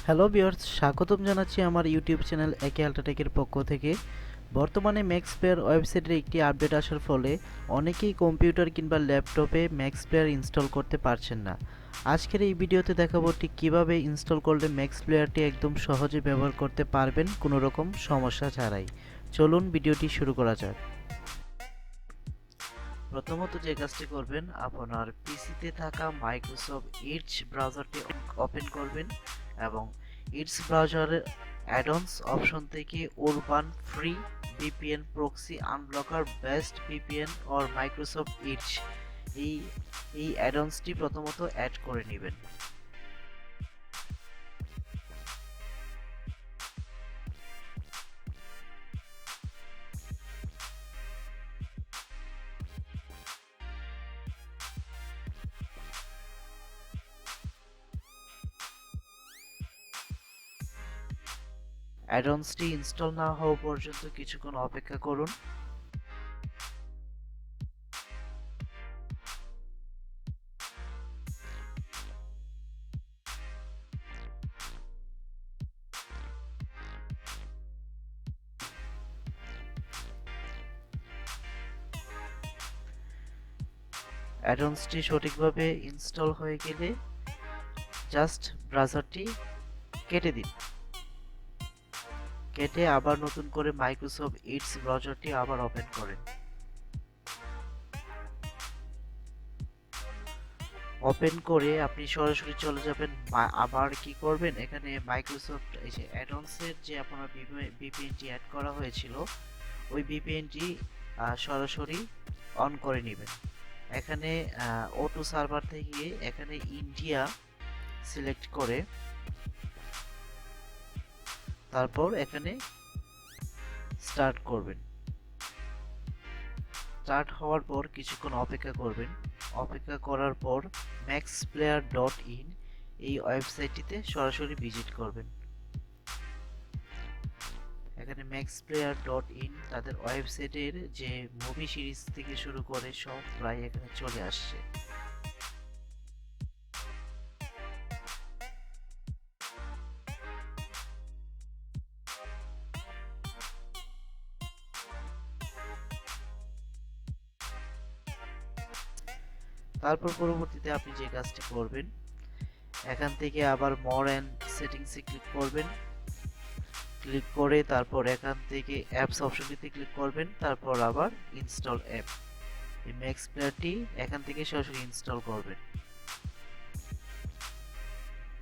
Hello viewers, স্বাগতম জানাচ্ছি আমার ইউটিউব চ্যানেল একে আল্ট্রাটেকের পক্ষ থেকে। বর্তমানে ম্যাক্সপ্লেয়ার ওয়েবসাইটের একটি আপডেট আসার ফলে অনেকেই কম্পিউটার কিংবা ল্যাপটপে ম্যাক্সপ্লেয়ার ইনস্টল করতে পারছেন না। আজকের এই ভিডিওতে দেখাবো ঠিক কীভাবে ইনস্টল করলে ম্যাক্সপ্লেয়ারটি একদম সহজে ব্যবহার করতে পারবেন কোনো রকম সমস্যা ছাড়াই। চলুন ভিডিওটি শুরু করা যাক। প্রথমত যে কাজটি করবেন, আপনার পিসিতে থাকা মাইক্রোসফট এডজ ব্রাউজারটি ওপেন করবেন এবং এডজ ব্রাউজারের অ্যাডন্স অপশন থেকে Urban Free VPN Proxy Unblocker best VPN or Microsoft Edge এই এই অ্যাডন্সটি প্রথমত অ্যাড করে নেবেন। অ্যাডন্সটি ইনস্টল না হওয়া পর্যন্ত কিছুক্ষণ অপেক্ষা করুন। অ্যাডন্সটি সঠিকভাবে ইনস্টল হয়ে গেলে জাস্ট ব্রাউজারটি কেটে দিন। কেটে আবার নতুন করে মাইক্রোসফট এডজ ব্রাউজারটি আবার ওপেন করেন। ওপেন করে আপনি সরাসরি চলে যাবেন। আবার কি করবেন, এখানে মাইক্রোসফট এই যে অ্যাডন্সের যে আপনার ভিপিএনটি অ্যাড করা হয়েছিল ওই ভিপিএনটি সরাসরি অন করে নেবেন। এখানে O2 সার্ভার থেকে এখানে ইন্ডিয়া সিলেক্ট করে তারপর এখানে স্টার্ট করবেন। স্টার্ট হওয়ার পর কিছুক্ষণ অপেক্ষা করবেন। অপেক্ষা করার পর mxplayer.in এই ওয়েবসাইটটিতে সরাসরি ভিজিট করবেন। এখানে mxplayer.in তাদের ওয়েবসাইটের যে মুভি সিরিজ থেকে শুরু করে সব প্রায় এখানে চলে আসছে। তারপর পরবর্তীতে আপনি যে কাজটি করবেন, এখান থেকে আবার মোর অ্যান্ড সেটিংসে ক্লিক করবেন। ক্লিক করে তারপর এখান থেকে অ্যাপস অপশনটিতে ক্লিক করবেন। তারপর আবার ইনস্টল অ্যাপ, এই ম্যাক্সপ্লেয়ারটি এখান থেকে সরাসরি ইনস্টল করবেন।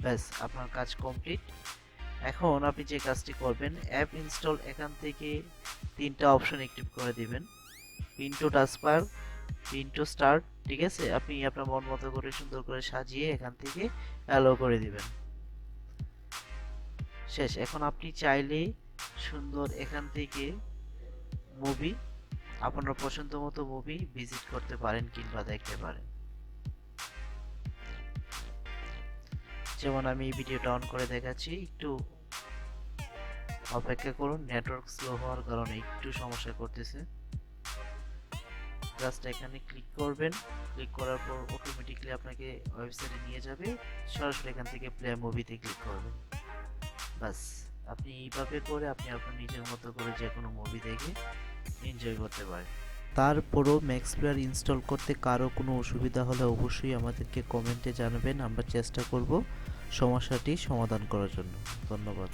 ব্যাস, আপনার কাজ কমপ্লিট। এখন আপনি যে কাজটি করবেন, অ্যাপ ইনস্টল এখান থেকে তিনটা অপশন অ্যাক্টিভ করে দিবেন। Pin to touch bar, pin to start, ঠিক আছে? আপনি আপনার মন মতো করে সুন্দর করে সাজিয়ে এখান থেকে অ্যালো করে দিবেন। শেষ। এখন আপনি চাইলে সুন্দর এখান থেকে মুভি, আপনার পছন্দ মতো মুভি ভিজিট করতে পারেন কিংবা দেখতে পারেন। যেমন আমি এই ভিডিওটা অন করে দেখাচ্ছি, একটু অপেক্ষা করুন, নেটওয়ার্ক স্লো হওয়ার কারণে একটু সমস্যা করতেছে। জাস্ট এখানে ক্লিক করবেন। ক্লিক করার পর অটোমেটিক্যালি আপনাকে ওয়েবসাইটে নিয়ে যাবে। সরাসরি এখান থেকে প্লে মুভিতে ক্লিক করবেন। বাস, আপনি এইভাবে করে আপনি আপনার নিজের মতো করে যে কোনো মুভি দেখে এনজয় করতে পারেন। তারপরও ম্যাক্সপ্লেয়ার ইনস্টল করতে কারো কোনো অসুবিধা হলে অবশ্যই আমাদেরকে কমেন্টে জানাবেন। আমরা চেষ্টা করব সমস্যাটি সমাধান করার জন্য। ধন্যবাদ।